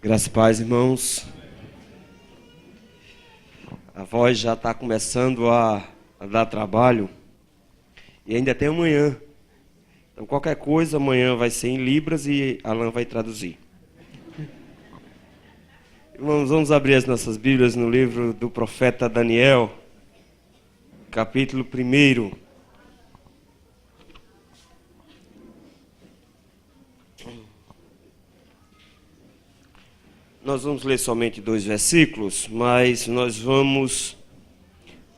Graças e paz, irmãos. A voz já está começando a dar trabalho. E ainda tem amanhã. Então qualquer coisa, amanhã vai ser em Libras e Alan vai traduzir. Irmãos, vamos abrir as nossas Bíblias no livro do profeta Daniel, capítulo 1. Nós vamos ler somente 2 versículos, mas nós vamos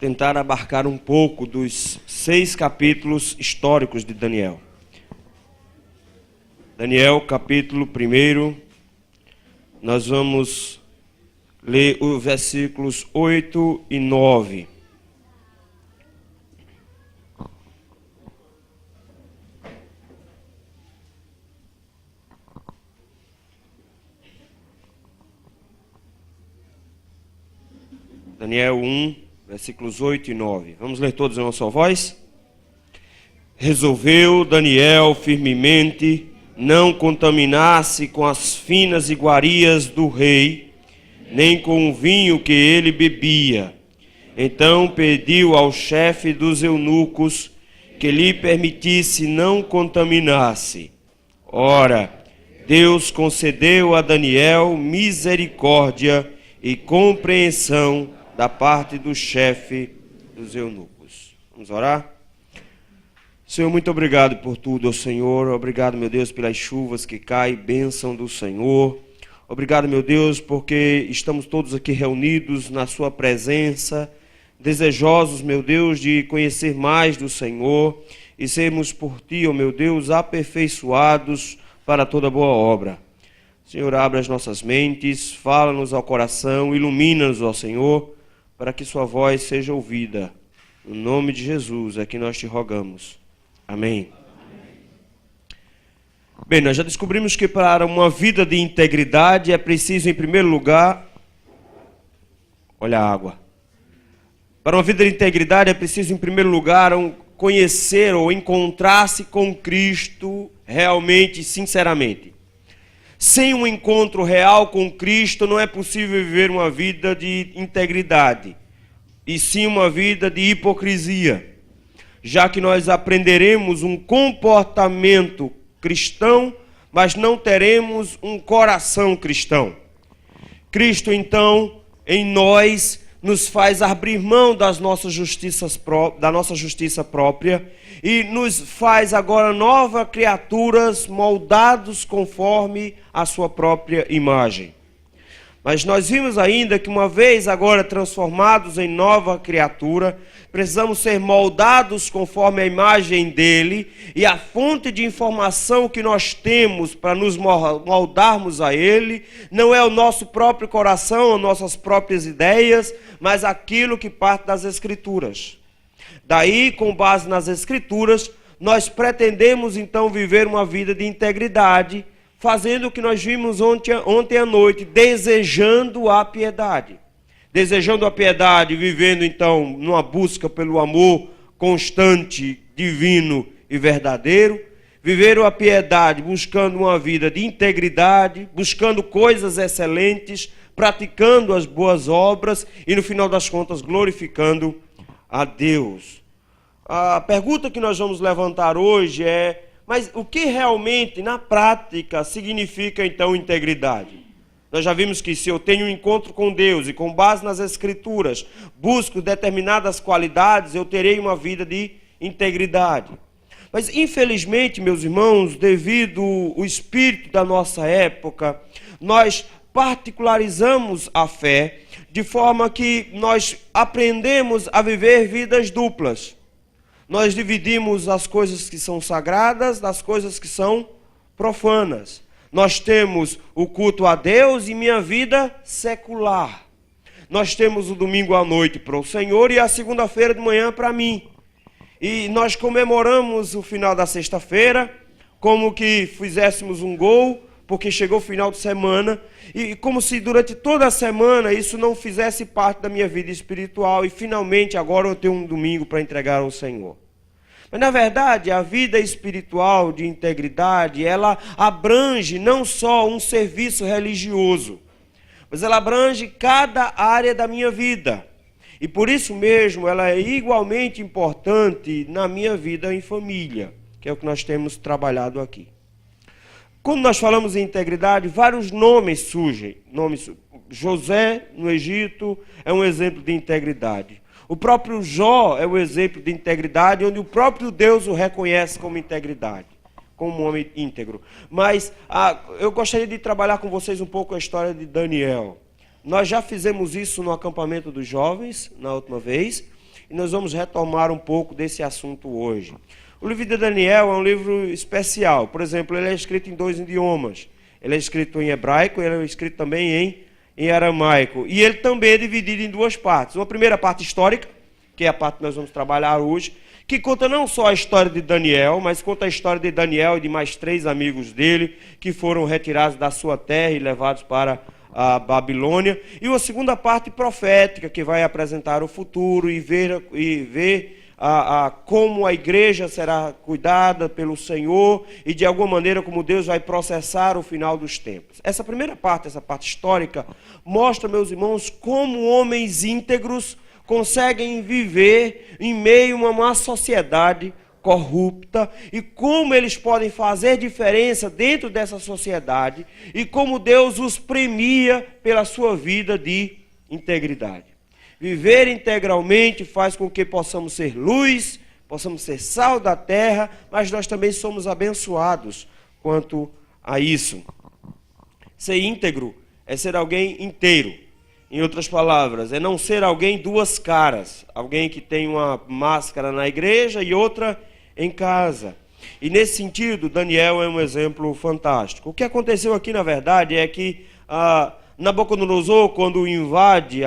tentar abarcar um pouco dos 6 capítulos históricos de Daniel. Daniel, capítulo 1, nós vamos ler os versículos 8 e 9. Daniel 1, versículos 8 e 9. Vamos ler todos em uma só voz? Resolveu Daniel firmemente não contaminar-se com as finas iguarias do rei, nem com o vinho que ele bebia. Então pediu ao chefe dos eunucos que lhe permitisse não contaminar-se. Ora, Deus concedeu a Daniel misericórdia e compreensão da parte do chefe dos eunucos. Vamos orar? Senhor, muito obrigado por tudo, Senhor. Obrigado, meu Deus, pelas chuvas que caem, bênção do Senhor. Obrigado, meu Deus, porque estamos todos aqui reunidos na sua presença, desejosos, meu Deus, de conhecer mais do Senhor e sermos por Ti, ó meu Deus, aperfeiçoados para toda boa obra. Senhor, abre as nossas mentes, fala-nos ao coração, ilumina-nos, ó Senhor, para que sua voz seja ouvida. No nome de Jesus é que nós te rogamos. Amém. Bem, nós já descobrimos que para uma vida de integridade é preciso, em primeiro lugar, olha a água. Para uma vida de integridade é preciso, em primeiro lugar, conhecer ou encontrar-se com Cristo realmente, sinceramente. Sem um encontro real com Cristo, não é possível viver uma vida de integridade, e sim uma vida de hipocrisia, já que nós aprenderemos um comportamento cristão, mas não teremos um coração cristão. Cristo, então, em nós, nos faz abrir mão da nossa justiça própria e nos faz agora novas criaturas moldados conforme a sua própria imagem. Mas nós vimos ainda que uma vez agora transformados em nova criatura, precisamos ser moldados conforme a imagem dele, e a fonte de informação que nós temos para nos moldarmos a ele não é o nosso próprio coração, as nossas próprias ideias, mas aquilo que parte das Escrituras. Daí, com base nas Escrituras, nós pretendemos então viver uma vida de integridade, fazendo o que nós vimos ontem à noite, desejando a piedade. Desejando a piedade, vivendo então numa busca pelo amor constante, divino e verdadeiro. Viver a piedade buscando uma vida de integridade, buscando coisas excelentes, praticando as boas obras e no final das contas glorificando a Deus. A pergunta que nós vamos levantar hoje é: mas o que realmente, na prática, significa, então, integridade? Nós já vimos que se eu tenho um encontro com Deus e, com base nas Escrituras, busco determinadas qualidades, eu terei uma vida de integridade. Mas, infelizmente, meus irmãos, devido ao espírito da nossa época, nós particularizamos a fé de forma que nós aprendemos a viver vidas duplas. Nós dividimos as coisas que são sagradas das coisas que são profanas. Nós temos o culto a Deus e minha vida secular. Nós temos o domingo à noite para o Senhor e a segunda-feira de manhã para mim. E nós comemoramos o final da sexta-feira como que fizéssemos um gol, porque chegou o final de semana, e como se durante toda a semana isso não fizesse parte da minha vida espiritual, e finalmente agora eu tenho um domingo para entregar ao Senhor. Mas, na verdade, a vida espiritual de integridade, ela abrange não só um serviço religioso, mas ela abrange cada área da minha vida. E por isso mesmo, ela é igualmente importante na minha vida em família, que é o que nós temos trabalhado aqui. Quando nós falamos em integridade, vários nomes surgem. José, no Egito, é um exemplo de integridade. O próprio Jó é um exemplo de integridade, onde o próprio Deus o reconhece como integridade, como um homem íntegro. Mas eu gostaria de trabalhar com vocês um pouco a história de Daniel. Nós já fizemos isso no acampamento dos jovens, na última vez, e nós vamos retomar um pouco desse assunto hoje. O livro de Daniel é um livro especial. Por exemplo, ele é escrito em 2 idiomas. Ele é escrito em hebraico e ele é escrito também em aramaico. E ele também é dividido em 2 partes. Uma primeira parte histórica, que é a parte que nós vamos trabalhar hoje, que conta não só a história de Daniel, mas conta a história de Daniel e de mais 3 amigos dele, que foram retirados da sua terra e levados para a Babilônia. E uma segunda parte profética, que vai apresentar o futuro e ver como a igreja será cuidada pelo Senhor e de alguma maneira como Deus vai processar o final dos tempos. Essa primeira parte, essa parte histórica, mostra, meus irmãos, como homens íntegros conseguem viver em meio a uma sociedade corrupta e como eles podem fazer diferença dentro dessa sociedade e como Deus os premia pela sua vida de integridade. Viver integralmente faz com que possamos ser luz, possamos ser sal da terra, mas nós também somos abençoados quanto a isso. Ser íntegro é ser alguém inteiro. Em outras palavras, é não ser alguém 2 caras. Alguém que tem uma máscara na igreja e outra em casa. E nesse sentido, Daniel é um exemplo fantástico. O que aconteceu aqui, na verdade, é que Nabucodonosor, quando invade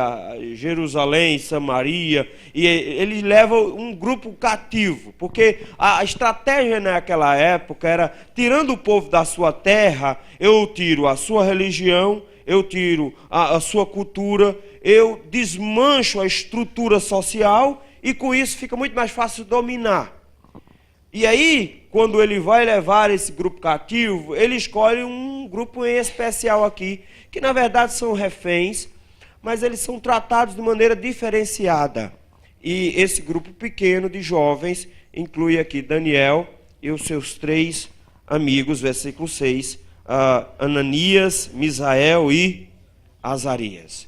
Jerusalém, Samaria, e ele leva um grupo cativo, porque a estratégia naquela época era, tirando o povo da sua terra, eu tiro a sua religião, eu tiro a sua cultura, eu desmancho a estrutura social, e com isso fica muito mais fácil dominar. E aí, quando ele vai levar esse grupo cativo, ele escolhe um grupo em especial aqui, que na verdade são reféns, mas eles são tratados de maneira diferenciada. E esse grupo pequeno de jovens inclui aqui Daniel e os seus 3 amigos, versículo 6, Ananias, Misael e Azarias.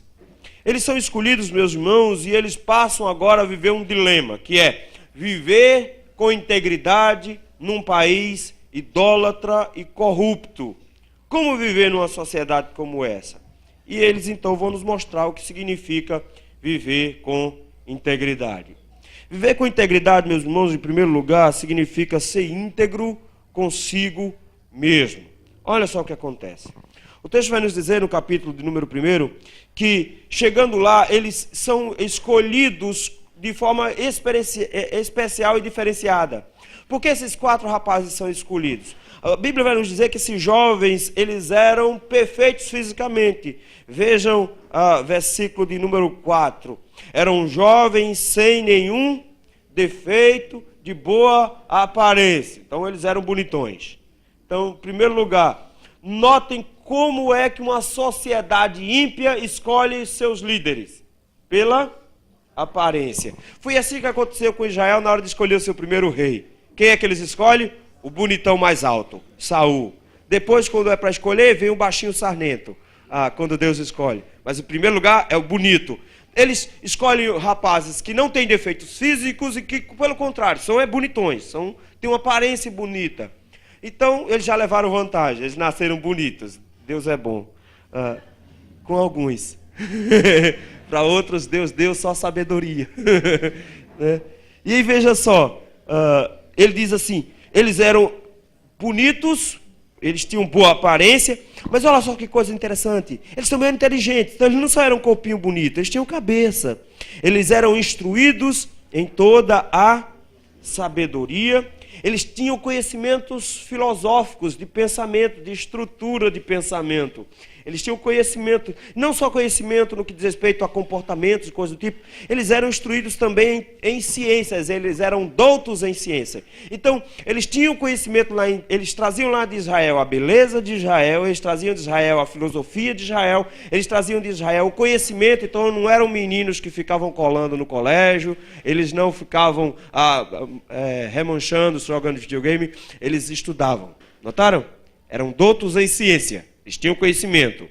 Eles são escolhidos, meus irmãos, e eles passam agora a viver um dilema, que é viver com integridade num país idólatra e corrupto. Como viver numa sociedade como essa? E eles então vão nos mostrar o que significa viver com integridade. Viver com integridade, meus irmãos, em primeiro lugar, significa ser íntegro consigo mesmo. Olha só o que acontece. O texto vai nos dizer no capítulo de número 1 que, chegando lá, eles são escolhidos de forma especial e diferenciada. Por que esses 4 rapazes são escolhidos? A Bíblia vai nos dizer que esses jovens, eles eram perfeitos fisicamente. Vejam versículo de número 4. Eram jovens sem nenhum defeito, de boa aparência. Então eles eram bonitões. Então, em primeiro lugar, notem como é que uma sociedade ímpia escolhe seus líderes. Pela aparência. Foi assim que aconteceu com Israel na hora de escolher o seu primeiro rei. Quem é que eles escolhem? O bonitão mais alto, Saul. Depois, quando é para escolher, vem o baixinho sarnento, quando Deus escolhe. Mas em primeiro lugar é o bonito. Eles escolhem rapazes que não têm defeitos físicos e que, pelo contrário, são bonitões, têm uma aparência bonita. Então, eles já levaram vantagem, eles nasceram bonitos. Deus é bom. Com alguns. Para outros, Deus deu só sabedoria. Né? E aí, veja só, ele diz assim, eles eram bonitos, eles tinham boa aparência, mas olha só que coisa interessante, eles também eram inteligentes, então eles não só eram um corpinho bonito, eles tinham cabeça. Eles eram instruídos em toda a sabedoria, eles tinham conhecimentos filosóficos, de pensamento, de estrutura de pensamento. Eles tinham conhecimento, não só conhecimento no que diz respeito a comportamentos e coisas do tipo, eles eram instruídos também em ciências, eles eram doutos em ciência. Então, eles tinham conhecimento lá, eles traziam lá de Israel a beleza de Israel, eles traziam de Israel a filosofia de Israel, eles traziam de Israel o conhecimento. Então não eram meninos que ficavam colando no colégio, eles não ficavam remanchando, jogando videogame, eles estudavam. Notaram? Eram doutos em ciência, eles tinham conhecimento.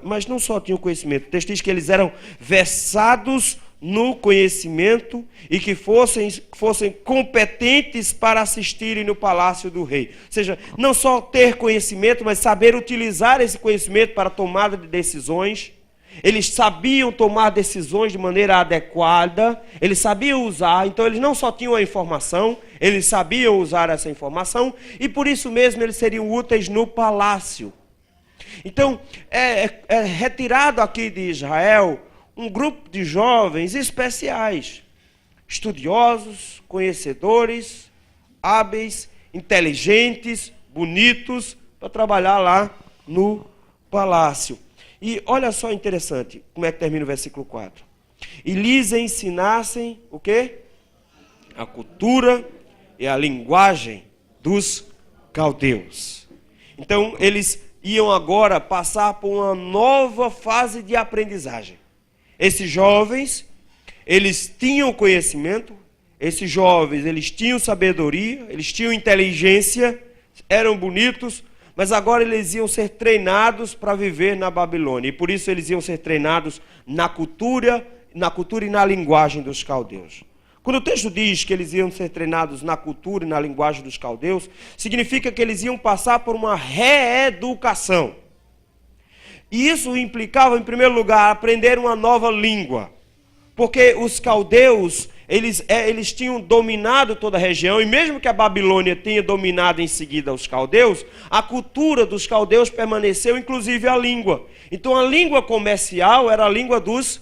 Mas não só tinham conhecimento, o texto diz que eles eram versados no conhecimento e que fossem competentes para assistirem no palácio do rei. Ou seja, não só ter conhecimento, mas saber utilizar esse conhecimento para a tomada de decisões. Eles sabiam tomar decisões de maneira adequada, eles sabiam usar, então eles não só tinham a informação, eles sabiam usar essa informação, e por isso mesmo eles seriam úteis no palácio. Então, é retirado aqui de Israel um grupo de jovens especiais, estudiosos, conhecedores, hábeis, inteligentes, bonitos, para trabalhar lá no palácio. E olha só interessante, como é que termina o versículo 4. E lhes ensinassem o quê? A cultura e a linguagem dos caldeus. Então, eles iam agora passar por uma nova fase de aprendizagem. Esses jovens, eles tinham conhecimento, esses jovens, eles tinham sabedoria, eles tinham inteligência, eram bonitos, mas agora eles iam ser treinados para viver na Babilônia. E por isso eles iam ser treinados na cultura e na linguagem dos caldeus. Quando o texto diz que eles iam ser treinados na cultura e na linguagem dos caldeus, significa que eles iam passar por uma reeducação. E isso implicava, em primeiro lugar, aprender uma nova língua. Porque os caldeus, eles tinham dominado toda a região, e mesmo que a Babilônia tenha dominado em seguida os caldeus, a cultura dos caldeus permaneceu, inclusive a língua. Então a língua comercial era a língua dos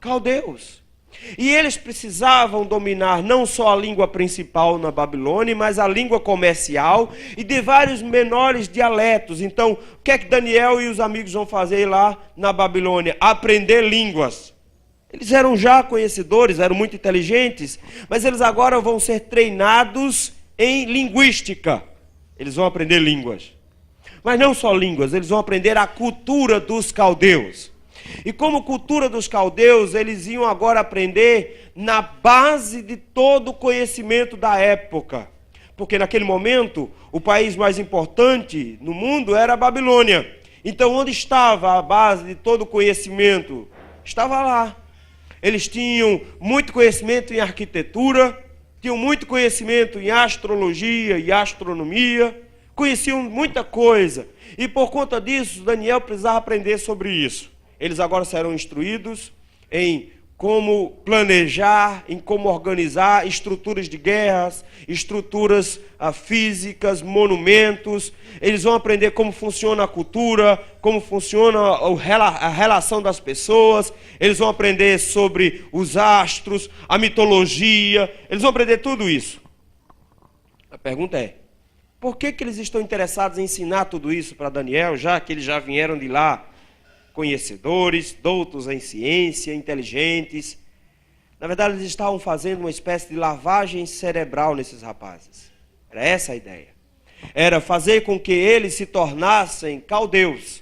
caldeus. E eles precisavam dominar não só a língua principal na Babilônia, mas a língua comercial e de vários menores dialetos. Então, o que é que Daniel e os amigos vão fazer lá na Babilônia? Aprender línguas. Eles eram já conhecedores, eram muito inteligentes, mas eles agora vão ser treinados em linguística. Eles vão aprender línguas. Mas não só línguas, eles vão aprender a cultura dos caldeus. E como cultura dos caldeus, eles iam agora aprender na base de todo o conhecimento da época. Porque naquele momento, o país mais importante no mundo era a Babilônia. Então, onde estava a base de todo o conhecimento? Estava lá. Eles tinham muito conhecimento em arquitetura, tinham muito conhecimento em astrologia e astronomia, conheciam muita coisa. E por conta disso, Daniel precisava aprender sobre isso. Eles agora serão instruídos em como planejar, em como organizar estruturas de guerras, estruturas físicas, monumentos. Eles vão aprender como funciona a cultura, como funciona a relação das pessoas. Eles vão aprender sobre os astros, a mitologia. Eles vão aprender tudo isso. A pergunta é, por que eles estão interessados em ensinar tudo isso para Daniel, já que eles já vieram de lá conhecedores, doutos em ciência, inteligentes? Na verdade, eles estavam fazendo uma espécie de lavagem cerebral nesses rapazes. Era essa a ideia. Era fazer com que eles se tornassem caldeus.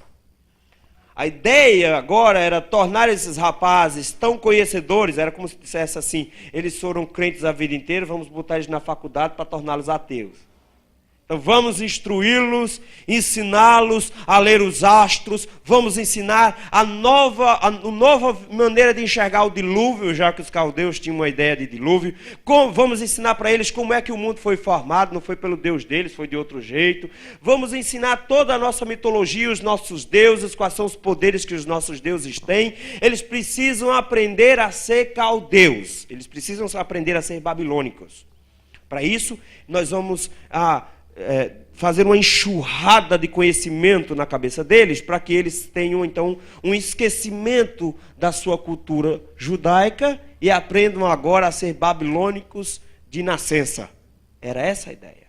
A ideia agora era tornar esses rapazes tão conhecedores, era como se dissesse assim, eles foram crentes a vida inteira, vamos botar eles na faculdade para torná-los ateus. Então vamos instruí-los, ensiná-los a ler os astros, vamos ensinar a nova maneira de enxergar o dilúvio, já que os caldeus tinham uma ideia de dilúvio. Vamos ensinar para eles como é que o mundo foi formado, não foi pelo Deus deles, foi de outro jeito. Vamos ensinar toda a nossa mitologia, os nossos deuses, quais são os poderes que os nossos deuses têm. Eles precisam aprender a ser caldeus, eles precisam aprender a ser babilônicos. Para isso, nós vamos fazer uma enxurrada de conhecimento na cabeça deles, para que eles tenham então um esquecimento da sua cultura judaica e aprendam agora a ser babilônicos de nascença. Era essa a ideia.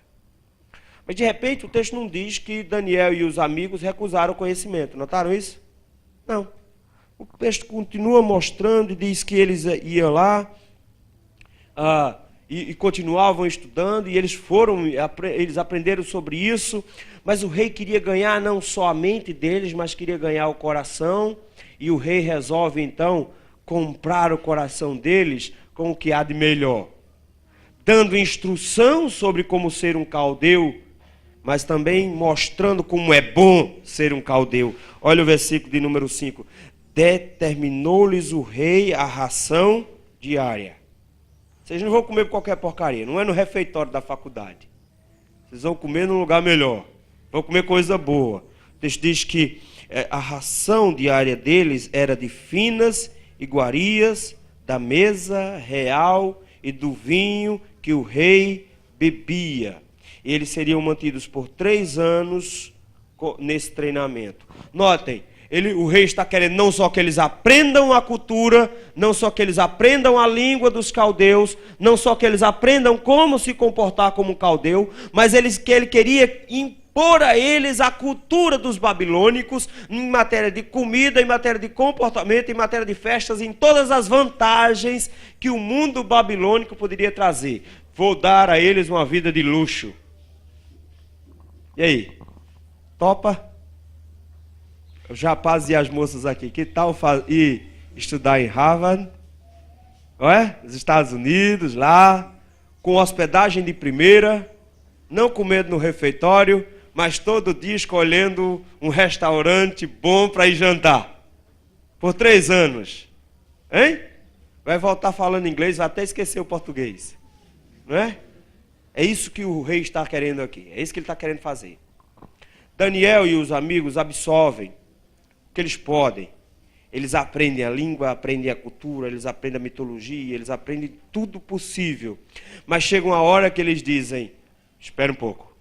Mas de repente o texto não diz que Daniel e os amigos recusaram o conhecimento. Notaram isso? Não. O texto continua mostrando e diz que eles iam lá e continuavam estudando, e eles aprenderam sobre isso, mas o rei queria ganhar não só a mente deles, mas queria ganhar o coração, e o rei resolve então comprar o coração deles com o que há de melhor, dando instrução sobre como ser um caldeu, mas também mostrando como é bom ser um caldeu. Olha o versículo de número 5. Determinou-lhes o rei a ração diária. Vocês não vão comer qualquer porcaria, não é no refeitório da faculdade. Vocês vão comer num lugar melhor, vão comer coisa boa. O texto diz que a ração diária deles era de finas iguarias da mesa real e do vinho que o rei bebia. E eles seriam mantidos por 3 anos nesse treinamento. Notem, o rei está querendo não só que eles aprendam a cultura, não só que eles aprendam a língua dos caldeus, não só que eles aprendam como se comportar como um caldeu, mas que ele queria impor a eles a cultura dos babilônicos em matéria de comida, em matéria de comportamento, em matéria de festas, em todas as vantagens que o mundo babilônico poderia trazer. Vou dar a eles uma vida de luxo. E aí? Topa? Os rapazes e as moças aqui, que tal ir estudar em Harvard? Nos Estados Unidos, lá, com hospedagem de primeira, não comendo no refeitório, mas todo dia escolhendo um restaurante bom para ir jantar. Por 3 anos. Hein? Vai voltar falando inglês, vai até esquecer o português. Não é? É isso que o rei está querendo aqui. É isso que ele está querendo fazer. Daniel e os amigos absorvem o que eles podem. Eles aprendem a língua, aprendem a cultura, eles aprendem a mitologia, eles aprendem tudo possível. Mas chega uma hora que eles dizem, espera um pouco.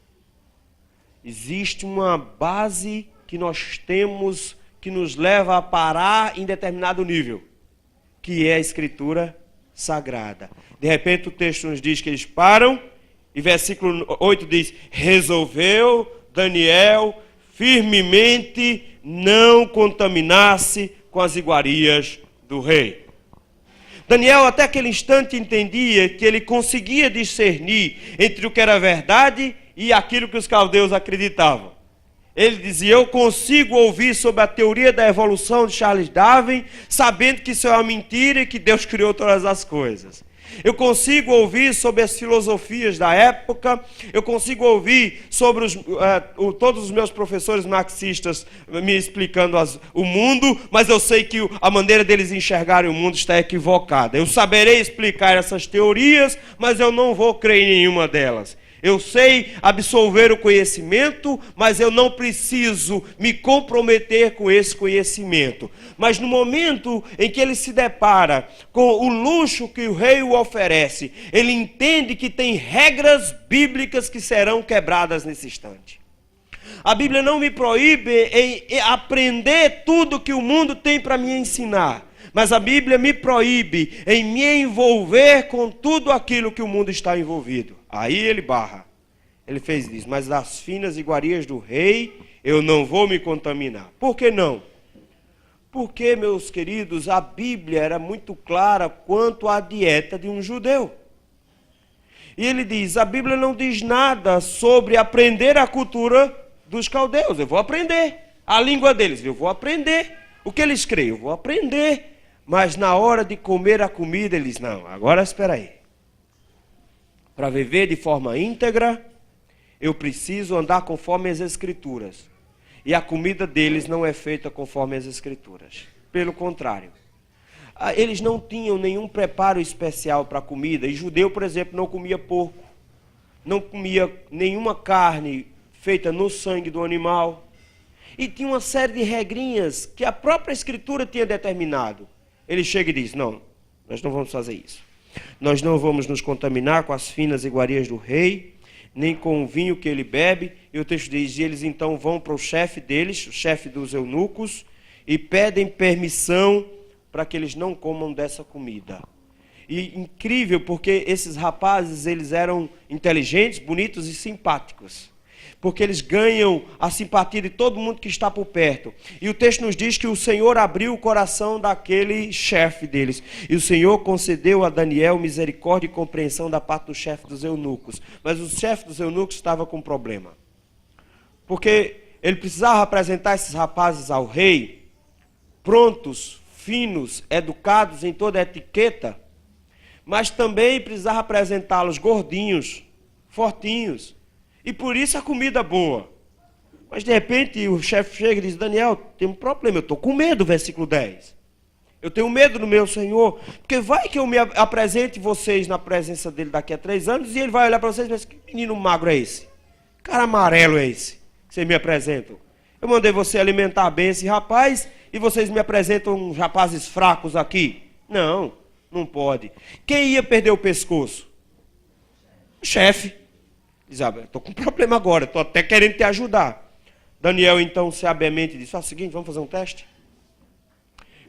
Existe uma base que nós temos que nos leva a parar em determinado nível, que é a Escritura Sagrada. De repente o texto nos diz que eles param, e versículo 8 diz, resolveu Daniel firmemente não contaminar-se com as iguarias do rei. Daniel até aquele instante entendia que ele conseguia discernir entre o que era verdade e aquilo que os caldeus acreditavam. Ele dizia, eu consigo ouvir sobre a teoria da evolução de Charles Darwin, sabendo que isso é uma mentira e que Deus criou todas as coisas. Eu consigo ouvir sobre as filosofias da época, eu consigo ouvir sobre todos os meus professores marxistas me explicando o mundo, mas eu sei que a maneira deles enxergarem o mundo está equivocada. Eu saberei explicar essas teorias, mas eu não vou crer em nenhuma delas. Eu sei absorver o conhecimento, mas eu não preciso me comprometer com esse conhecimento. Mas no momento em que ele se depara com o luxo que o rei o oferece, ele entende que tem regras bíblicas que serão quebradas nesse instante. A Bíblia não me proíbe em aprender tudo que o mundo tem para me ensinar. Mas a Bíblia me proíbe em me envolver com tudo aquilo que o mundo está envolvido. Aí ele barra. Ele fez isso. Mas das finas iguarias do rei, eu não vou me contaminar. Por que não? Porque, meus queridos, a Bíblia era muito clara quanto à dieta de um judeu. E ele diz, a Bíblia não diz nada sobre aprender a cultura dos caldeus. Eu vou aprender. A língua deles, eu vou aprender. O que eles creem, eu vou aprender. Mas na hora de comer a comida, eles, não, agora espera aí. Para viver de forma íntegra, eu preciso andar conforme as Escrituras. E a comida deles não é feita conforme as Escrituras. Pelo contrário. Eles não tinham nenhum preparo especial para a comida. E judeu, por exemplo, não comia porco. Não comia nenhuma carne feita no sangue do animal. E tinha uma série de regrinhas que a própria Escritura tinha determinado. Ele chega e diz, não, nós não vamos fazer isso. Nós não vamos nos contaminar com as finas iguarias do rei, nem com o vinho que ele bebe. E o texto diz, e eles então vão para o chefe deles, o chefe dos eunucos, e pedem permissão para que eles não comam dessa comida. E incrível, porque esses rapazes, eles eram inteligentes, bonitos e simpáticos. porque eles ganham a simpatia de todo mundo que está por perto. E o texto nos diz que o Senhor abriu o coração daquele chefe deles. E o Senhor concedeu a Daniel misericórdia e compreensão da parte do chefe dos eunucos. Mas o chefe dos eunucos estava com um problema. Porque ele precisava apresentar esses rapazes ao rei, prontos, finos, educados em toda a etiqueta, mas também precisava apresentá-los gordinhos, fortinhos, e por isso a comida boa. Mas de repente o chefe chega e diz: Daniel, tem um problema, eu estou com medo, versículo 10. Eu tenho medo do meu Senhor, porque vai que eu me apresente vocês na presença dele daqui a 3 anos, e ele vai olhar para vocês e vai dizer: que menino magro é esse? Cara amarelo é esse que vocês me apresentam? Eu mandei você alimentar bem esse rapaz, e vocês me apresentam uns rapazes fracos aqui? Não, não pode. Quem ia perder o pescoço? O chefe. Diz: estou com um problema agora, estou até querendo te ajudar. Daniel então sabiamente disse: o seguinte, vamos fazer um teste?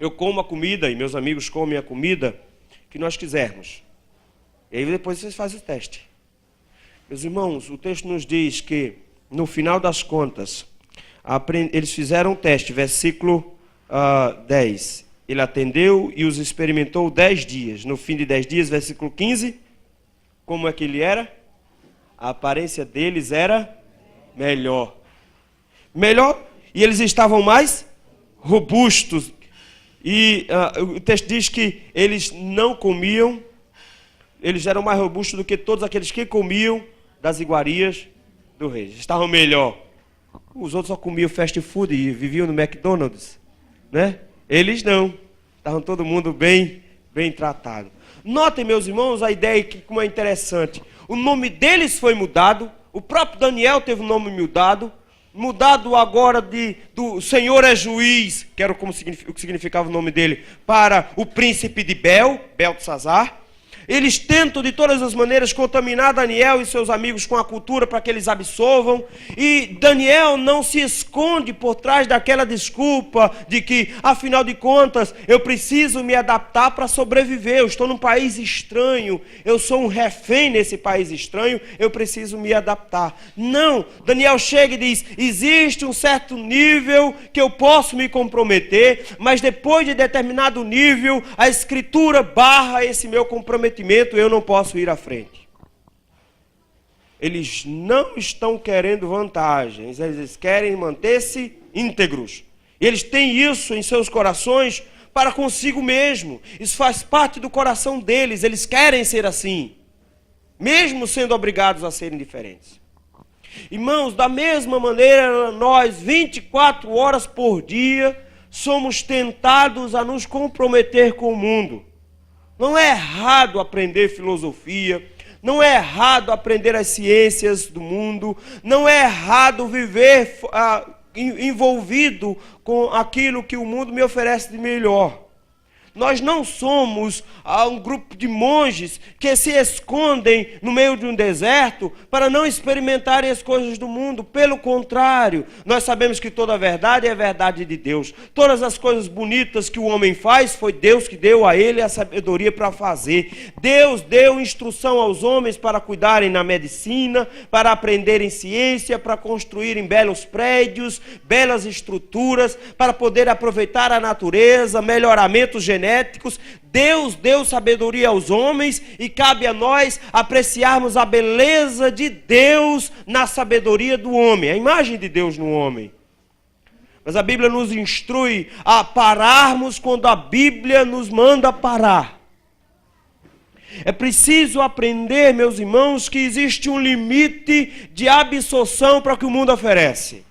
Eu como a comida, e meus amigos comem a comida que nós quisermos. E aí depois vocês fazem o teste. Meus irmãos, o texto nos diz que, no final das contas, eles fizeram um teste, versículo 10. Ele atendeu e os experimentou 10 dias. No fim de 10 dias, versículo 15, como é que ele era? A aparência deles era melhor. Melhor, e eles estavam mais robustos. E o texto diz que eles não comiam, eles eram mais robustos do que todos aqueles que comiam das iguarias do rei. Estavam melhor. Os outros só comiam fast food e viviam no McDonald's, né? Eles não. Estavam todo mundo bem tratado. Notem, meus irmãos, a ideia que como é interessante. O nome deles foi mudado. O próprio Daniel teve o nome mudado agora do Senhor é juiz, que era o que significava o nome dele, para o príncipe de Beltesazar. Eles tentam de todas as maneiras contaminar Daniel e seus amigos com a cultura para que eles absolvam. E Daniel não se esconde por trás daquela desculpa de que, afinal de contas, eu preciso me adaptar para sobreviver. Eu estou num país estranho, eu sou um refém nesse país estranho, eu preciso me adaptar. Não, Daniel chega e diz: existe um certo nível que eu posso me comprometer, mas depois de determinado nível, a Escritura barra esse meu comprometimento. Eu não posso ir à frente. Eles não estão querendo vantagens, eles querem manter-se íntegros. E eles têm isso em seus corações para consigo mesmo. Isso faz parte do coração deles, eles querem ser assim, mesmo sendo obrigados a serem diferentes. Irmãos, da mesma maneira, nós 24 horas por dia somos tentados a nos comprometer com o mundo. Não é errado aprender filosofia, não é errado aprender as ciências do mundo, não é errado viver envolvido com aquilo que o mundo me oferece de melhor. Nós não somos um grupo de monges que se escondem no meio de um deserto para não experimentarem as coisas do mundo. Pelo contrário, nós sabemos que toda a verdade é a verdade de Deus. Todas as coisas bonitas que o homem faz, foi Deus que deu a ele a sabedoria para fazer. Deus deu instrução aos homens para cuidarem na medicina, para aprenderem ciência, para construírem belos prédios, belas estruturas, para poder aproveitar a natureza, melhoramentos genéticos. Deus deu sabedoria aos homens e cabe a nós apreciarmos a beleza de Deus na sabedoria do homem, a imagem de Deus no homem. Mas a Bíblia nos instrui a pararmos quando a Bíblia nos manda parar. É preciso aprender, meus irmãos, que existe um limite de absorção para o que o mundo oferece.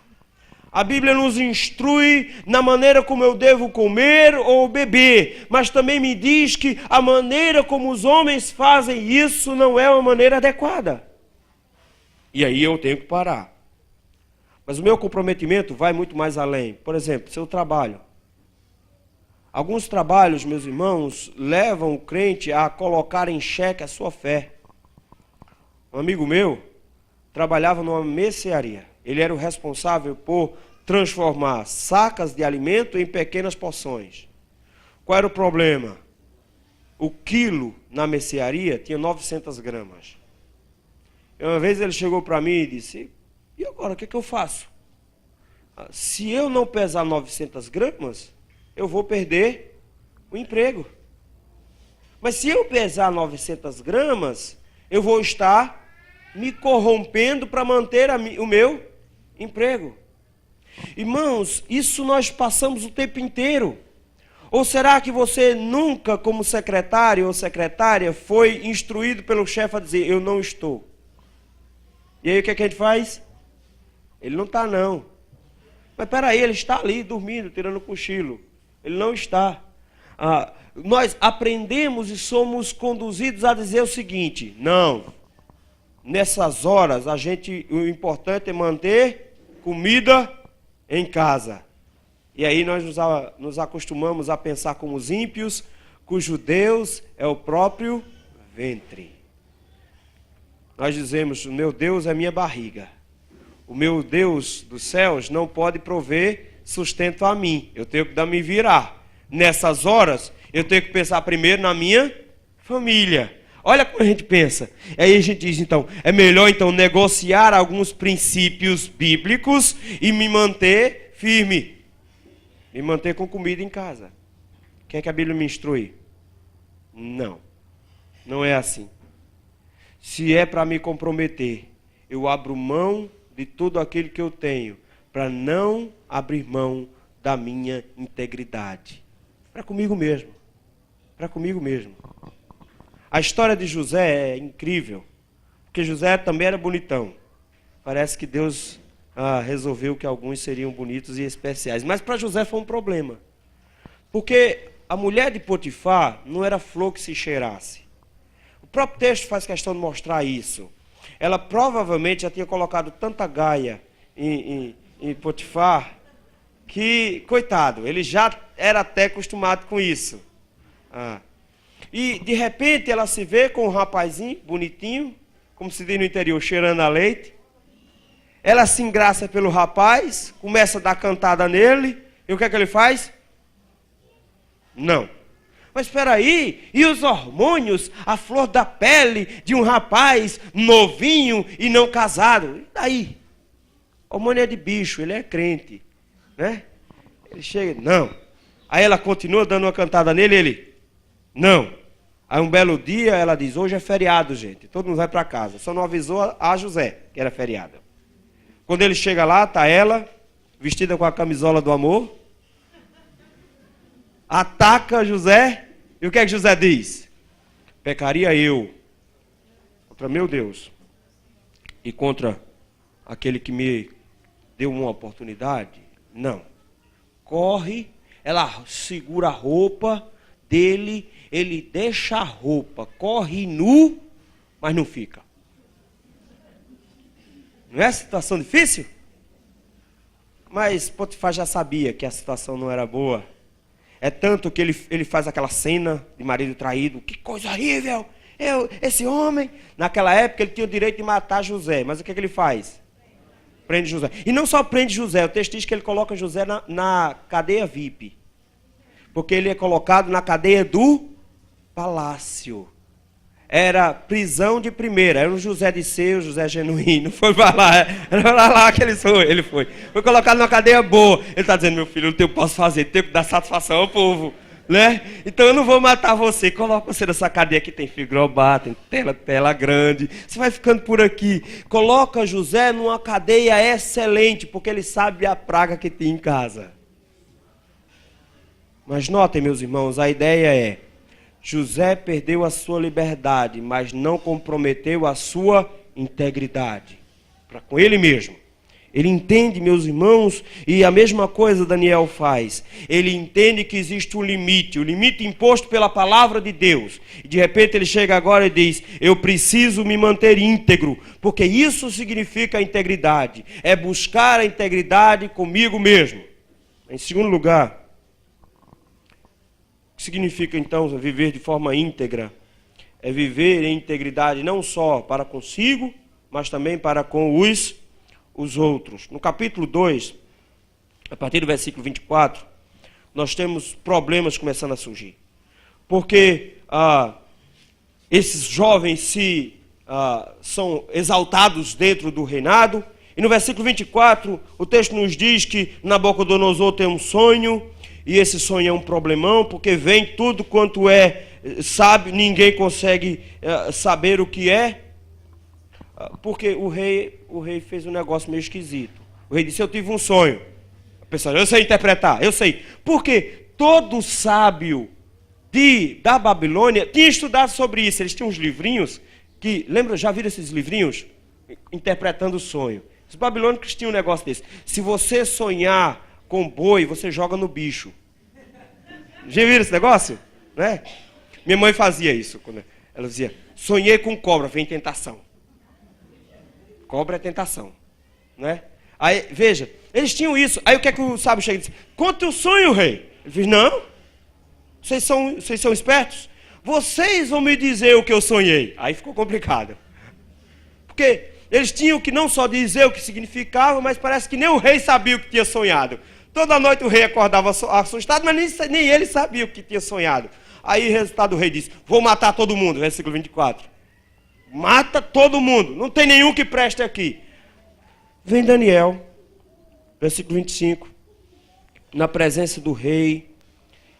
A Bíblia nos instrui na maneira como eu devo comer ou beber, mas também me diz que a maneira como os homens fazem isso não é uma maneira adequada. E aí eu tenho que parar. Mas o meu comprometimento vai muito mais além. Por exemplo, seu trabalho. Alguns trabalhos, meus irmãos, levam o crente a colocar em xeque a sua fé. Um amigo meu trabalhava numa mercearia. Ele era o responsável por transformar sacas de alimento em pequenas porções. Qual era o problema? O quilo na mercearia tinha 900 gramas. E uma vez ele chegou para mim e disse: E agora, o que é que eu faço? Se eu não pesar 900 gramas, eu vou perder o emprego. Mas se eu pesar 900 gramas, eu vou estar me corrompendo para manter o meu emprego. Irmãos, isso nós passamos o tempo inteiro. Ou será que você nunca, como secretário ou secretária, foi instruído pelo chefe a dizer, eu não estou? E aí o que é que a gente faz? Ele não está não. Mas peraí, ele está ali dormindo, tirando cochilo. Ele não está. Nós aprendemos e somos conduzidos a dizer o seguinte, não, nessas horas o importante é manter comida em casa. E aí nós nos acostumamos a pensar como os ímpios, cujo Deus é o próprio ventre. Nós dizemos, o meu Deus é minha barriga. O meu Deus dos céus não pode prover sustento a mim. Eu tenho que me virar. Nessas horas, eu tenho que pensar primeiro na minha família. Olha como a gente pensa. Aí a gente diz, então, é melhor então negociar alguns princípios bíblicos e me manter firme. Me manter com comida em casa. Quer que a Bíblia me instrui? Não. Não é assim. Se é para me comprometer, eu abro mão de tudo aquilo que eu tenho, para não abrir mão da minha integridade. Para comigo mesmo. Para comigo mesmo. A história de José é incrível, porque José também era bonitão. Parece que Deus resolveu que alguns seriam bonitos e especiais. Mas para José foi um problema. Porque a mulher de Potifar não era flor que se cheirasse. O próprio texto faz questão de mostrar isso. Ela provavelmente já tinha colocado tanta gaia em Potifar que, coitado, ele já era até acostumado com isso. E de repente ela se vê com um rapazinho bonitinho, como se diz no interior, cheirando a leite. Ela se engraça pelo rapaz, começa a dar cantada nele, e o que é que ele faz? Não. Mas espera aí, e os hormônios, a flor da pele de um rapaz novinho e não casado? E daí? O hormônio é de bicho, ele é crente, né? Ele chega, não. Aí ela continua dando uma cantada nele, ele, não. Aí um belo dia ela diz, hoje é feriado, gente, todo mundo vai para casa. Só não avisou a José que era feriado. Quando ele chega lá, está ela, vestida com a camisola do amor, ataca José, e o que é que José diz? Pecaria eu contra meu Deus e contra aquele que me deu uma oportunidade? Não. Corre, ela segura a roupa dele, ele deixa a roupa, corre nu, mas não fica. Não é situação difícil? Mas Potifar já sabia que a situação não era boa. É tanto que ele faz aquela cena de marido traído. Que coisa horrível! Esse homem, naquela época ele tinha o direito de matar José. Mas o que é que ele faz? Prende José. E não só prende José, o texto diz que ele coloca José na cadeia VIP. Porque ele é colocado na cadeia do palácio. Era prisão de primeira, era o José de ser, o José genuíno, foi para lá, era para lá que ele foi colocado numa cadeia boa. Ele está dizendo, meu filho, eu não posso fazer, tenho que dar satisfação ao povo, né? Então eu não vou matar você, coloca você nessa cadeia que tem frigobar, tem tela grande, você vai ficando por aqui. Coloca José numa cadeia excelente, porque ele sabe a praga que tem em casa. Mas notem, meus irmãos, a ideia é, José perdeu a sua liberdade, mas não comprometeu a sua integridade. Para com ele mesmo. Ele entende, meus irmãos, e a mesma coisa Daniel faz. Ele entende que existe um limite, o limite imposto pela palavra de Deus. E de repente ele chega agora e diz, eu preciso me manter íntegro, porque isso significa a integridade. É buscar a integridade comigo mesmo. Em segundo lugar, o que significa, então, viver de forma íntegra? É viver em integridade não só para consigo, mas também para com os outros. No capítulo 2, a partir do versículo 24, nós temos problemas começando a surgir. Porque esses jovens são exaltados dentro do reinado, E no versículo 24, o texto nos diz que Nabucodonosor tem um sonho, e esse sonho é um problemão, porque vem tudo quanto é sábio, ninguém consegue saber o que é, porque o rei fez um negócio meio esquisito. O rei disse, eu tive um sonho. A pessoa, eu sei interpretar, eu sei. Porque todo sábio da Babilônia tinha estudado sobre isso. Eles tinham uns livrinhos que, lembra, já viram esses livrinhos? Interpretando o sonho. Os babilônicos tinham um negócio desse. Se você sonhar com boi, você joga no bicho. Já viram esse negócio? Né? Minha mãe fazia isso. Quando ela dizia, sonhei com cobra, vem tentação. Cobra é tentação. Né? Aí, veja, eles tinham isso. Aí o que é que o sábio chega e diz? Conta o sonho, rei. Ele diz, não. Vocês são espertos? Vocês vão me dizer o que eu sonhei. Aí ficou complicado. Porque eles tinham que não só dizer o que significava, mas parece que nem o rei sabia o que tinha sonhado. Toda noite o rei acordava assustado, mas nem ele sabia o que tinha sonhado. Aí o resultado, o rei disse, vou matar todo mundo, versículo 24. Mata todo mundo, não tem nenhum que preste aqui. Vem Daniel, versículo 25, na presença do rei,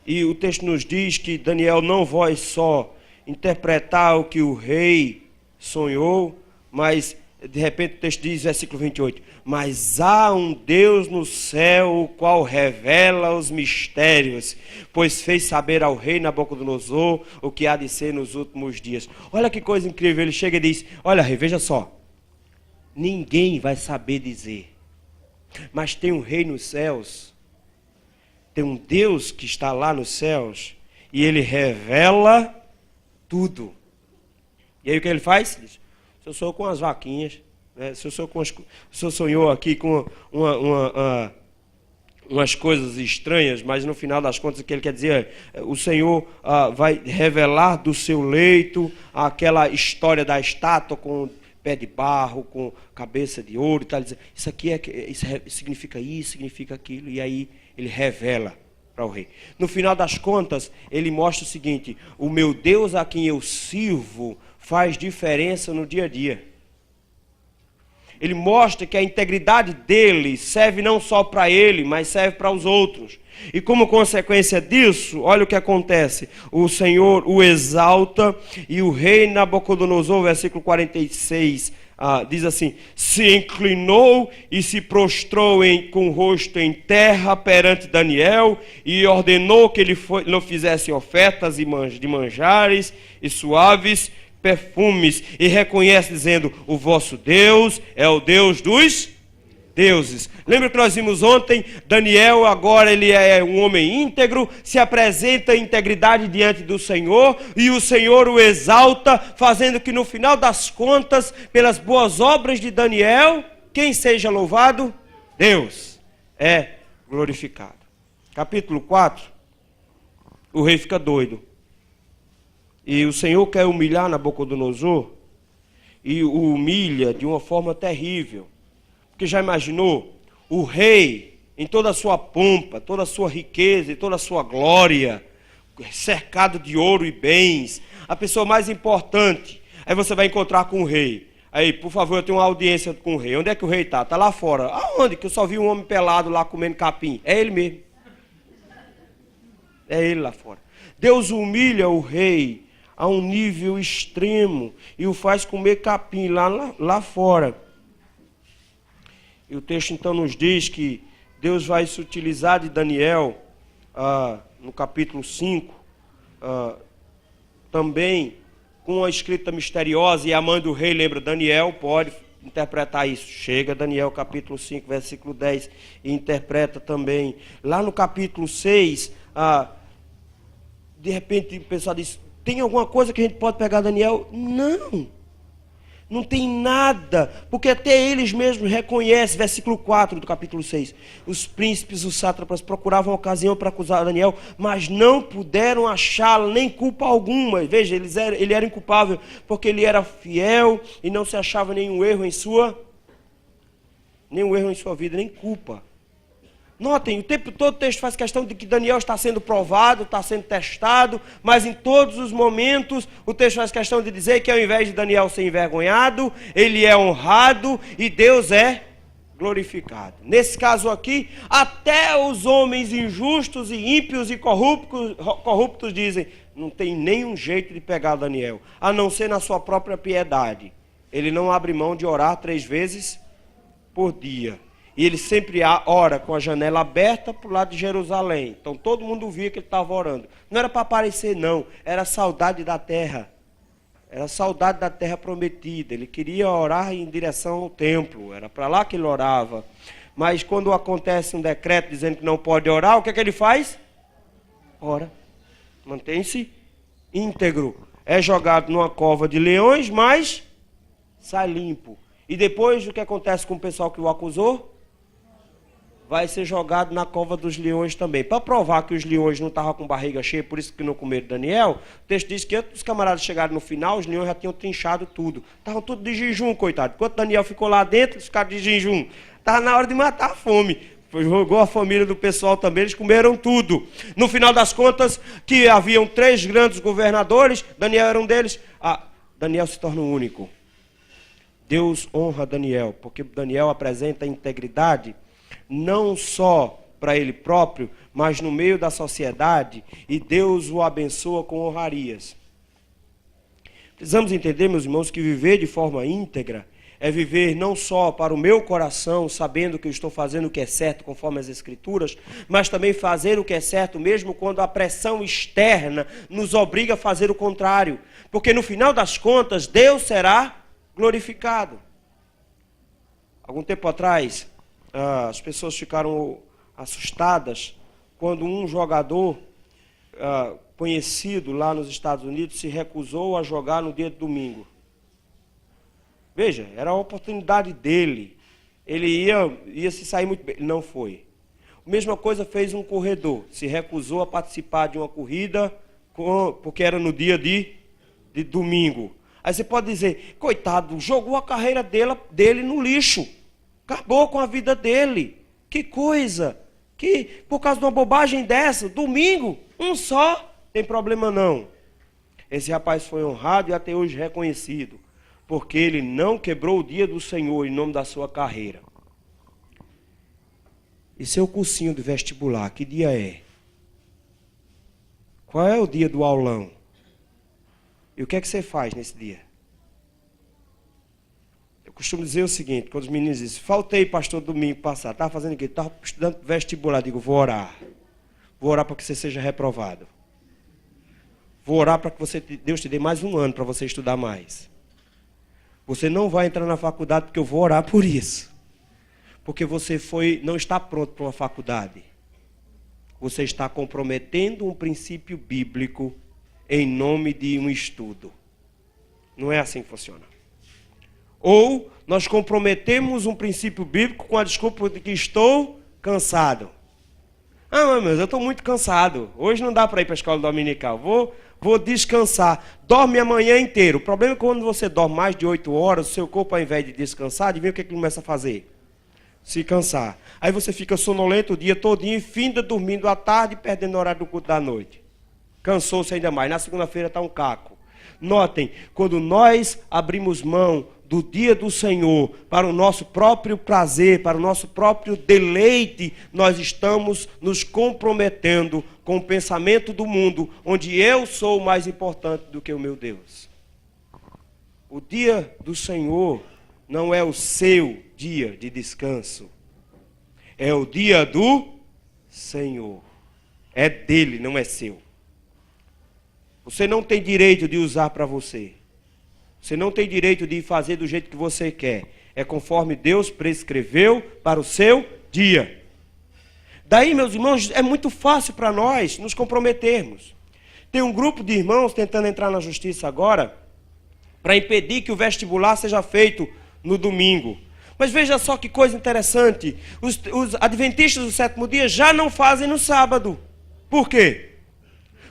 e o texto nos diz que Daniel não vai só interpretar o que o rei sonhou, mas de repente o texto diz, versículo 28, mas há um Deus no céu, o qual revela os mistérios, pois fez saber ao rei Nabucodonosor o que há de ser nos últimos dias. Olha que coisa incrível, ele chega e diz, olha rei, veja só, ninguém vai saber dizer, mas tem um rei nos céus, tem um Deus que está lá nos céus, e ele revela tudo. E aí o que ele faz? Ele diz, eu sou com as vaquinhas, né? O senhor sonhou aqui com umas coisas estranhas, mas no final das contas o que ele quer dizer é, o Senhor vai revelar do seu leito aquela história da estátua com pé de barro, com cabeça de ouro, e tal. Isso aqui significa isso, significa aquilo, e aí ele revela para o rei. No final das contas, ele mostra o seguinte, o meu Deus a quem eu sirvo faz diferença no dia a dia. Ele mostra que a integridade dele serve não só para ele, mas serve para os outros. E como consequência disso, olha o que acontece. O Senhor o exalta e o rei Nabucodonosor, versículo 46, diz assim, se inclinou e se prostrou com o rosto em terra perante Daniel e ordenou que ele não fizesse ofertas de manjares e suaves perfumes, e reconhece dizendo, o vosso Deus é o Deus dos deuses. Lembra que nós vimos ontem, Daniel agora ele é um homem íntegro, se apresenta em integridade diante do Senhor, e o Senhor o exalta, fazendo que no final das contas, pelas boas obras de Daniel, quem seja louvado? Deus é glorificado. Capítulo 4, o rei fica doido. E o Senhor quer humilhar Nabucodonosor, e o humilha de uma forma terrível. Porque já imaginou, o rei, em toda a sua pompa, toda a sua riqueza e toda a sua glória, cercado de ouro e bens, a pessoa mais importante, aí você vai encontrar com o rei. Aí, por favor, eu tenho uma audiência com o rei. Onde é que o rei está? Está lá fora. Aonde? Que eu só vi um homem pelado lá comendo capim. É ele mesmo. É ele lá fora. Deus humilha o rei a um nível extremo e o faz comer capim lá fora. E o texto então nos diz que Deus vai se utilizar de Daniel, no capítulo 5, também com uma escrita misteriosa, e a mãe do rei lembra, Daniel pode interpretar isso. Chega Daniel capítulo 5, versículo 10, e interpreta também. Lá no capítulo 6, de repente o pessoal diz, tem alguma coisa que a gente pode pegar Daniel? Não tem nada, porque até eles mesmos reconhecem, versículo 4 do capítulo 6, os príncipes, os sátrapas procuravam ocasião para acusar Daniel, mas não puderam achá-lo, nem culpa alguma. Veja, ele era inculpável, porque ele era fiel e não se achava nenhum erro em sua vida, nem culpa. Notem, o tempo todo o texto faz questão de que Daniel está sendo provado, está sendo testado, mas em todos os momentos o texto faz questão de dizer que ao invés de Daniel ser envergonhado, ele é honrado e Deus é glorificado. Nesse caso aqui, até os homens injustos e ímpios e corruptos dizem, não tem nenhum jeito de pegar Daniel, a não ser na sua própria piedade. Ele não abre mão de orar 3 vezes por dia. E ele sempre ora com a janela aberta para o lado de Jerusalém. Então todo mundo via que ele estava orando. Não era para aparecer não, era saudade da terra. Era saudade da terra prometida. Ele queria orar em direção ao templo. Era para lá que ele orava. Mas quando acontece um decreto dizendo que não pode orar, o que é que ele faz? Ora. Mantém-se íntegro. É jogado numa cova de leões, mas sai limpo. E depois o que acontece com o pessoal que o acusou? Vai ser jogado na cova dos leões também. Para provar que os leões não estavam com barriga cheia, por isso que não comeram Daniel, o texto diz que antes dos camaradas chegarem no final, os leões já tinham trinchado tudo. Estavam tudo de jejum, coitado. Enquanto Daniel ficou lá dentro, eles ficaram de jejum. Estava na hora de matar a fome. Jogou a família do pessoal também, eles comeram tudo. No final das contas, que haviam 3 grandes governadores, Daniel era um deles. Daniel se torna o único. Deus honra Daniel, porque Daniel apresenta integridade não só para ele próprio, mas no meio da sociedade, e Deus o abençoa com honrarias. Precisamos entender, meus irmãos, que viver de forma íntegra é viver não só para o meu coração, sabendo que eu estou fazendo o que é certo conforme as Escrituras, mas também fazer o que é certo mesmo quando a pressão externa nos obriga a fazer o contrário. Porque no final das contas, Deus será glorificado. Algum tempo atrás, as pessoas ficaram assustadas quando um jogador conhecido lá nos Estados Unidos se recusou a jogar no dia de domingo. Veja, era a oportunidade dele. Ele ia se sair muito bem. Ele não foi. A mesma coisa fez um corredor. Se recusou a participar de uma corrida porque era no dia de domingo. Aí você pode dizer, coitado, jogou a carreira dele no lixo. Acabou com a vida dele. Que coisa. Que por causa de uma bobagem dessa, domingo, um só, tem problema não. Esse rapaz foi honrado e até hoje reconhecido, porque ele não quebrou o dia do Senhor em nome da sua carreira. E seu cursinho de vestibular, que dia é? Qual é o dia do aulão? E o que é que você faz nesse dia? Eu costumo dizer o seguinte, quando os meninos dizem, faltei, pastor, domingo passado, estava fazendo o quê? Estava estudando vestibular. Digo, vou orar. Vou orar para que você seja reprovado. Vou orar para que Deus te dê mais um ano para você estudar mais. Você não vai entrar na faculdade porque eu vou orar por isso. Porque você não está pronto para uma faculdade. Você está comprometendo um princípio bíblico em nome de um estudo. Não é assim que funciona. Ou nós comprometemos um princípio bíblico com a desculpa de que estou cansado. Mas eu estou muito cansado. Hoje não dá para ir para a escola dominical. Vou descansar. Dorme a manhã inteira. O problema é que quando você dorme mais de 8 horas, o seu corpo, ao invés de descansar, adivinha o que ele começa a fazer? Se cansar. Aí você fica sonolento o dia todinho e finda dormindo à tarde e perdendo o horário do culto da noite. Cansou-se ainda mais. Na segunda-feira está um caco. Notem, quando nós abrimos mão do dia do Senhor para o nosso próprio prazer, para o nosso próprio deleite, nós estamos nos comprometendo com o pensamento do mundo, onde eu sou mais importante do que o meu Deus. O dia do Senhor não é o seu dia de descanso, é o dia do Senhor. É dele, não é seu. Você não tem direito de usar para você. Você não tem direito de fazer do jeito que você quer. É conforme Deus prescreveu para o seu dia. Daí, meus irmãos, é muito fácil para nós nos comprometermos. Tem um grupo de irmãos tentando entrar na justiça agora para impedir que o vestibular seja feito no domingo. Mas veja só que coisa interessante. Os adventistas do 7º dia já não fazem no sábado. Por quê?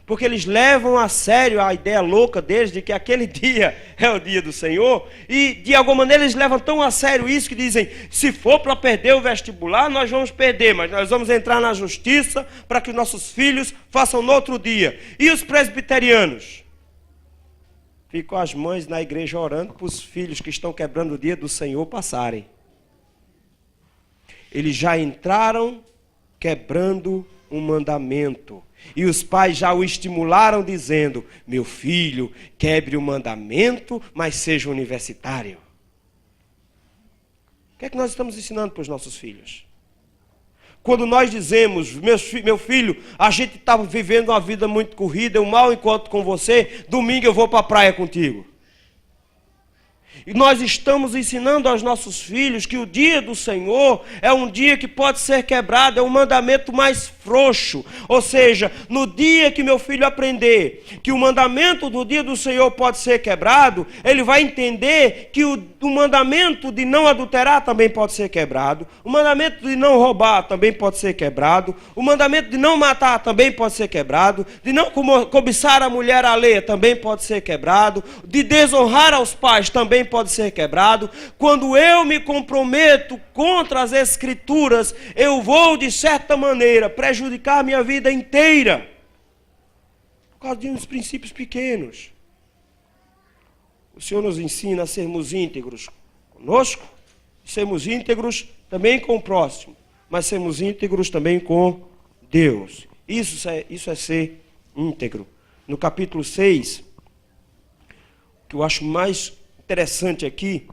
Porque eles levam a sério a ideia louca deles de que aquele dia é o dia do Senhor. E, de alguma maneira, eles levam tão a sério isso que dizem, se for para perder o vestibular, nós vamos perder, mas nós vamos entrar na justiça para que nossos filhos façam no outro dia. E os presbiterianos? Ficam as mães na igreja orando para os filhos que estão quebrando o dia do Senhor passarem. eles já entraram quebrando um mandamento. E os pais já o estimularam dizendo: meu filho, quebre o mandamento, mas seja universitário. O que é que nós estamos ensinando para os nossos filhos? Quando nós dizemos: meu filho, a gente está vivendo uma vida muito corrida, eu mal encontro com você, domingo eu vou para a praia contigo. E nós estamos ensinando aos nossos filhos que o dia do Senhor é um dia que pode ser quebrado, é um mandamento mais frouxo. Ou seja, no dia que meu filho aprender que o mandamento do dia do Senhor pode ser quebrado, ele vai entender que o mandamento de não adulterar também pode ser quebrado, o mandamento de não roubar também pode ser quebrado, o mandamento de não matar também pode ser quebrado, de não cobiçar a mulher alheia também pode ser quebrado, de desonrar aos pais também pode ser quebrado. Quando eu me comprometo contra as Escrituras, eu vou, de certa maneira, prejudicar a minha vida inteira, por causa de uns princípios pequenos. O Senhor nos ensina a sermos íntegros conosco, sermos íntegros também com o próximo, mas sermos íntegros também com Deus. Isso é ser íntegro. No capítulo 6, o que eu acho mais interessante aqui,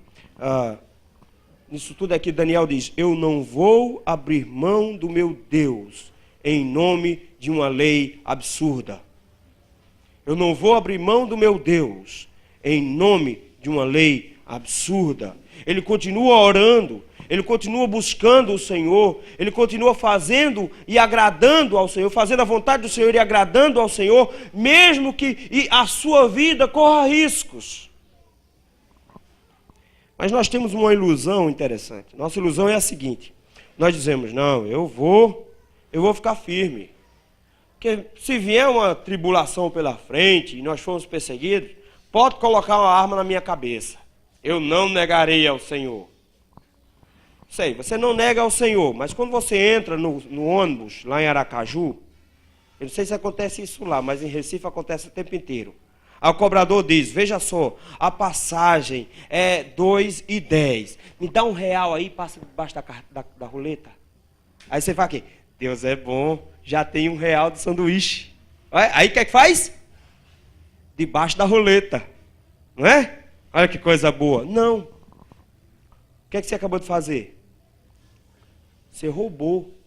nisso tudo aqui, Daniel diz: eu não vou abrir mão do meu Deus em nome de uma lei absurda. Eu não vou abrir mão do meu Deus em nome de uma lei absurda. Ele continua orando, ele continua buscando o Senhor, ele continua fazendo e agradando ao Senhor, fazendo a vontade do Senhor e agradando ao Senhor, mesmo que a sua vida corra riscos. Mas nós temos uma ilusão interessante. Nossa ilusão é a seguinte: nós dizemos: não, eu vou ficar firme. Porque se vier uma tribulação pela frente e nós formos perseguidos, pode colocar uma arma na minha cabeça. Eu não negarei ao Senhor. Sei, você não nega ao Senhor, mas quando você entra no ônibus, lá em Aracaju, eu não sei se acontece isso lá, mas em Recife acontece o tempo inteiro. Aí o cobrador diz: veja só, a passagem é 2,10. Me dá R$1 aí e passa debaixo da roleta. Aí você fala aqui: Deus é bom, já tem R$1 de sanduíche. Aí o que é que faz? Debaixo da roleta. Não é? Olha que coisa boa. Não. O que é que você acabou de fazer? Você roubou.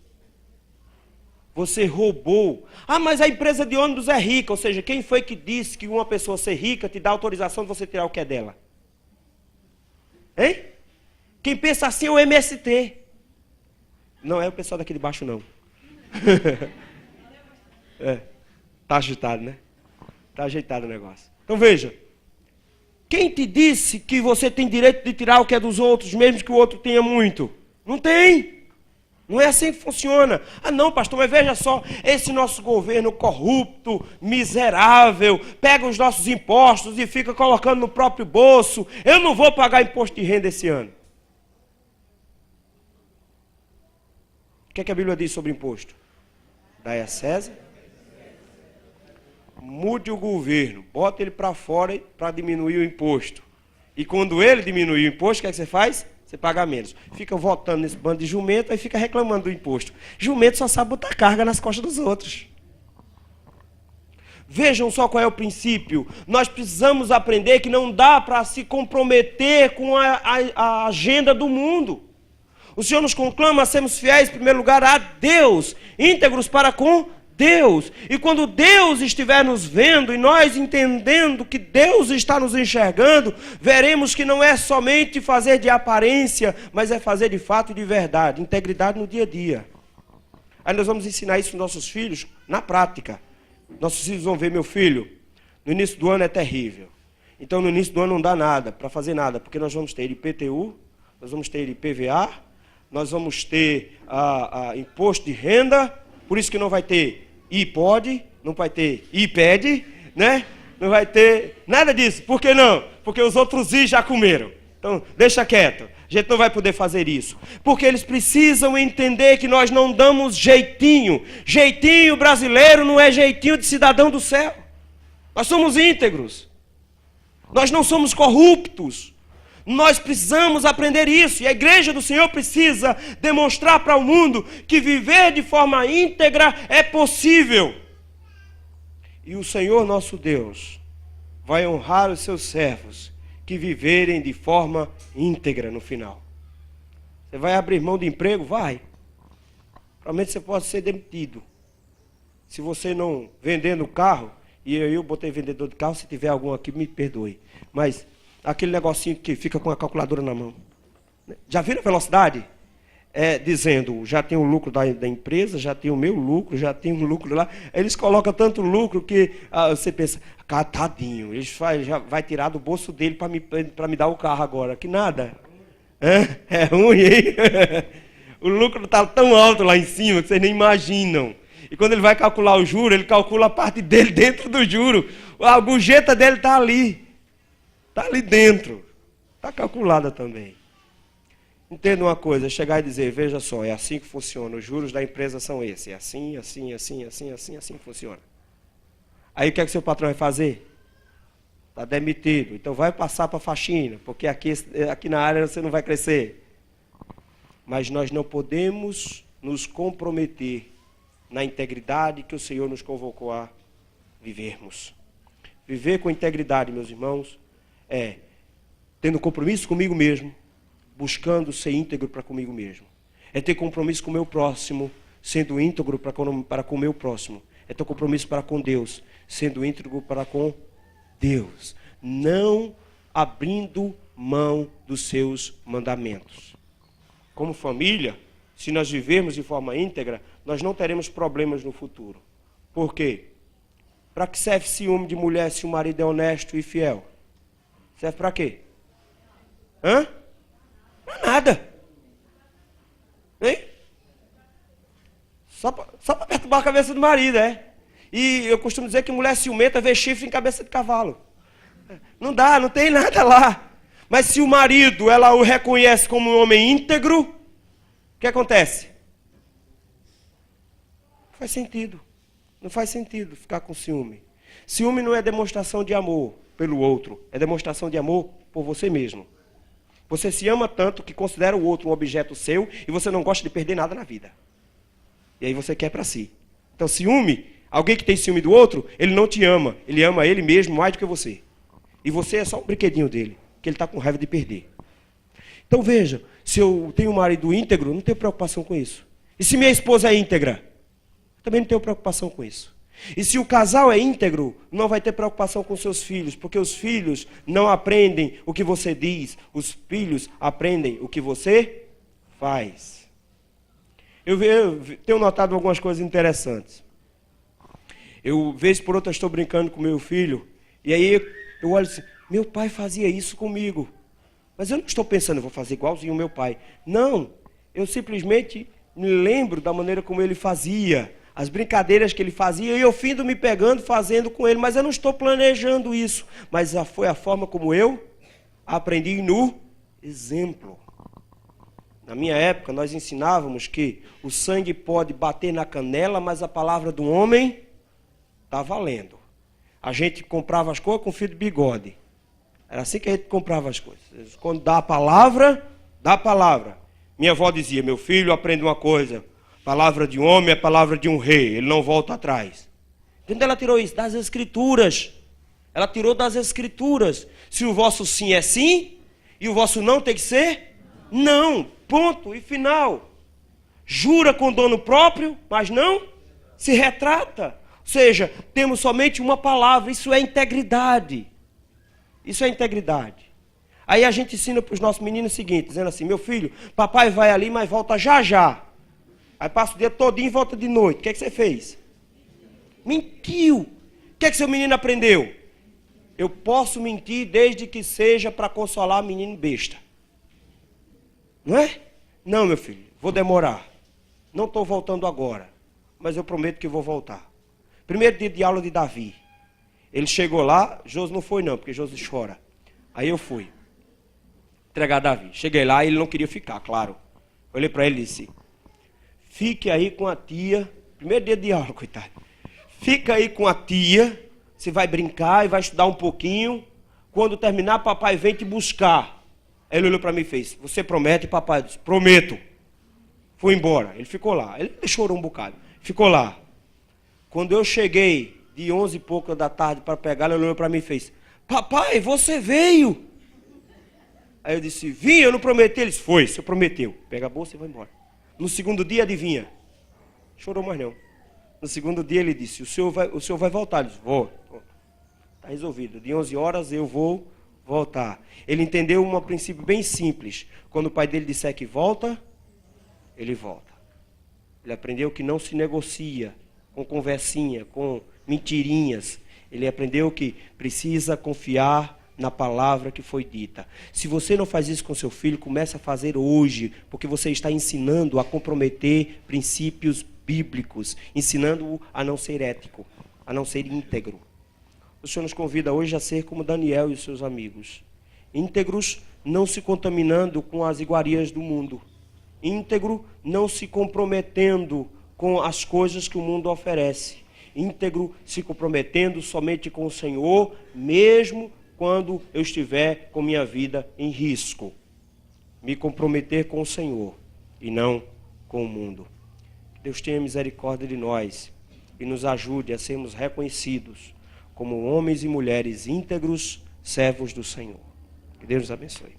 Você roubou. Ah, mas a empresa de ônibus é rica. Ou seja, quem foi que disse que uma pessoa ser rica te dá autorização de você tirar o que é dela? Hein? Quem pensa assim é o MST. Não é o pessoal daqui de baixo, não. Tá agitado, né? Tá ajeitado o negócio. Então veja. Quem te disse que você tem direito de tirar o que é dos outros, mesmo que o outro tenha muito? Não tem. Não é assim que funciona. Ah não, pastor, mas veja só, esse nosso governo corrupto, miserável, pega os nossos impostos e fica colocando no próprio bolso. Eu não vou pagar imposto de renda esse ano. O que é que a Bíblia diz sobre imposto? Dai a César. Mude o governo, bota ele para fora para diminuir o imposto. E quando ele diminuir o imposto, o que é que você faz? Você paga menos. Fica votando nesse bando de jumento, aí fica reclamando do imposto. Jumento só sabe botar carga nas costas dos outros. Vejam só qual é o princípio. Nós precisamos aprender que não dá para se comprometer com a agenda do mundo. O Senhor nos conclama a sermos fiéis, em primeiro lugar, a Deus, íntegros para com Deus. E quando Deus estiver nos vendo e nós entendendo que Deus está nos enxergando, veremos que não é somente fazer de aparência, mas é fazer de fato e de verdade, integridade no dia a dia. Aí nós vamos ensinar isso aos nossos filhos na prática. Nossos filhos vão ver: meu filho, no início do ano é terrível. Então no início do ano não dá nada, para fazer nada, porque nós vamos ter IPTU, nós vamos ter IPVA, nós vamos ter imposto de renda, por isso que não vai ter IPOD, não vai ter IPED, né? Não vai ter nada disso. Por que não? Porque os outros I já comeram. Então, deixa quieto. A gente não vai poder fazer isso. Porque eles precisam entender que nós não damos jeitinho. Jeitinho brasileiro não é jeitinho de cidadão do céu. Nós somos íntegros. Nós não somos corruptos. Nós precisamos aprender isso. E a igreja do Senhor precisa demonstrar para o mundo que viver de forma íntegra é possível. E o Senhor nosso Deus vai honrar os seus servos que viverem de forma íntegra no final. Você vai abrir mão de emprego? Vai. Provavelmente você pode ser demitido. Se você não vendendo o carro, e eu botei vendedor de carro, se tiver algum aqui, me perdoe. Mas aquele negocinho que fica com a calculadora na mão. Já viram a velocidade? Dizendo, já tem o lucro da empresa, já tem o meu lucro, já tem um lucro lá. Eles colocam tanto lucro que você pensa, cara, tadinho, já vai tirar do bolso dele para me dar o carro agora. Que nada. É ruim, hein? O lucro está tão alto lá em cima que vocês nem imaginam. E quando ele vai calcular o juro, ele calcula a parte dele dentro do juro. A gorjeta dele está ali. Está ali dentro. Está calculada também. Entenda uma coisa, chegar e dizer, veja só, é assim que funciona, os juros da empresa são esses, é assim, assim, assim, assim, assim, assim que funciona. Aí o que é que seu patrão vai fazer? Está demitido, então vai passar para a faxina, porque aqui na área você não vai crescer. Mas nós não podemos nos comprometer na integridade que o Senhor nos convocou a vivermos. Viver com integridade, meus irmãos, é tendo compromisso comigo mesmo, buscando ser íntegro para comigo mesmo. É ter compromisso com o meu próximo, sendo íntegro para com o meu próximo. É ter compromisso para com Deus, sendo íntegro para com Deus. Não abrindo mão dos seus mandamentos. Como família, se nós vivermos de forma íntegra, nós não teremos problemas no futuro. Por quê? Para que serve ciúme de mulher se o marido é honesto e fiel? Serve para quê? Para nada. Hein? Só para perturbar a cabeça do marido, E eu costumo dizer que mulher ciumenta vê chifre em cabeça de cavalo. Não dá, não tem nada lá. Mas se o marido, ela o reconhece como um homem íntegro, o que acontece? Não faz sentido. Não faz sentido ficar com ciúme. Ciúme não é demonstração de amor pelo outro, é demonstração de amor por você mesmo. Você se ama tanto que considera o outro um objeto seu e você não gosta de perder nada na vida. E aí você quer para si. Então ciúme, alguém que tem ciúme do outro, ele não te ama. Ele ama ele mesmo mais do que você. E você é só um brinquedinho dele, que ele está com raiva de perder. Então veja, se eu tenho um marido íntegro, não tenho preocupação com isso. E se minha esposa é íntegra, também não tenho preocupação com isso. E se o casal é íntegro, não vai ter preocupação com seus filhos, porque os filhos não aprendem o que você diz, os filhos aprendem o que você faz. Eu tenho notado algumas coisas interessantes. Eu, vez por outra, estou brincando com meu filho, e aí eu olho assim, meu pai fazia isso comigo. Mas eu não estou pensando, eu vou fazer igualzinho o meu pai. Não, eu simplesmente me lembro da maneira como ele fazia, as brincadeiras que ele fazia, e eu findo me pegando, fazendo com ele, mas eu não estou planejando isso. Mas foi a forma como eu aprendi no exemplo. Na minha época, nós ensinávamos que o sangue pode bater na canela, mas a palavra do homem está valendo. A gente comprava as coisas com fio de bigode. Era assim que a gente comprava as coisas. Quando dá a palavra, dá a palavra. Minha avó dizia, meu filho, aprende uma coisa. Palavra de um homem é palavra de um rei. Ele não volta atrás. De onde ela tirou isso? Das Escrituras. Ela tirou das Escrituras. Se o vosso sim é sim, e o vosso não tem que ser não. Ponto e final. Jura com dono próprio, mas não se retrata. Ou seja, temos somente uma palavra. Isso é integridade. Isso é integridade. Aí a gente ensina para os nossos meninos o seguinte, dizendo assim, meu filho, papai vai ali, mas volta já já. Aí passa o dia todinho e volta de noite. O que é que você fez? Mentiu. O que é que seu menino aprendeu? Eu posso mentir desde que seja para consolar menino besta. Não é? Não, meu filho, vou demorar. Não estou voltando agora, mas eu prometo que vou voltar. Primeiro dia de aula de Davi. Ele chegou lá, Josi não foi não, porque Josi chora. Aí eu fui entregar Davi. Cheguei lá e ele não queria ficar, claro. Olhei para ele e disse, fique aí com a tia. Primeiro dia de aula, coitado. Fica aí com a tia, você vai brincar e vai estudar um pouquinho. Quando terminar, papai vem te buscar. Aí ele olhou para mim e fez: você promete, papai? Eu disse: prometo. Fui embora. Ele ficou lá. Ele chorou um bocado. Ficou lá. Quando eu cheguei de 11 e pouco da tarde para pegar, ele olhou para mim e fez: papai, você veio? Aí eu disse: vim, eu não prometi. Ele disse: foi, você prometeu. Pega a bolsa e vai embora. No segundo dia, adivinha? Chorou mais não. No segundo dia ele disse: o senhor vai voltar. Ele disse: vou. Está resolvido. De 11 horas eu vou voltar. Ele entendeu um princípio bem simples. Quando o pai dele disser que volta, ele volta. Ele aprendeu que não se negocia com conversinha, com mentirinhas. Ele aprendeu que precisa confiar na palavra que foi dita. Se você não faz isso com seu filho, comece a fazer hoje, porque você está ensinando a comprometer princípios bíblicos, ensinando-o a não ser ético, a não ser íntegro. O Senhor nos convida hoje a ser como Daniel e os seus amigos, íntegros, não se contaminando com as iguarias do mundo, íntegro, não se comprometendo com as coisas que o mundo oferece, íntegro, se comprometendo somente com o Senhor, mesmo quando eu estiver com minha vida em risco. Me comprometer com o Senhor e não com o mundo. Que Deus tenha misericórdia de nós e nos ajude a sermos reconhecidos como homens e mulheres íntegros, servos do Senhor. Que Deus nos abençoe.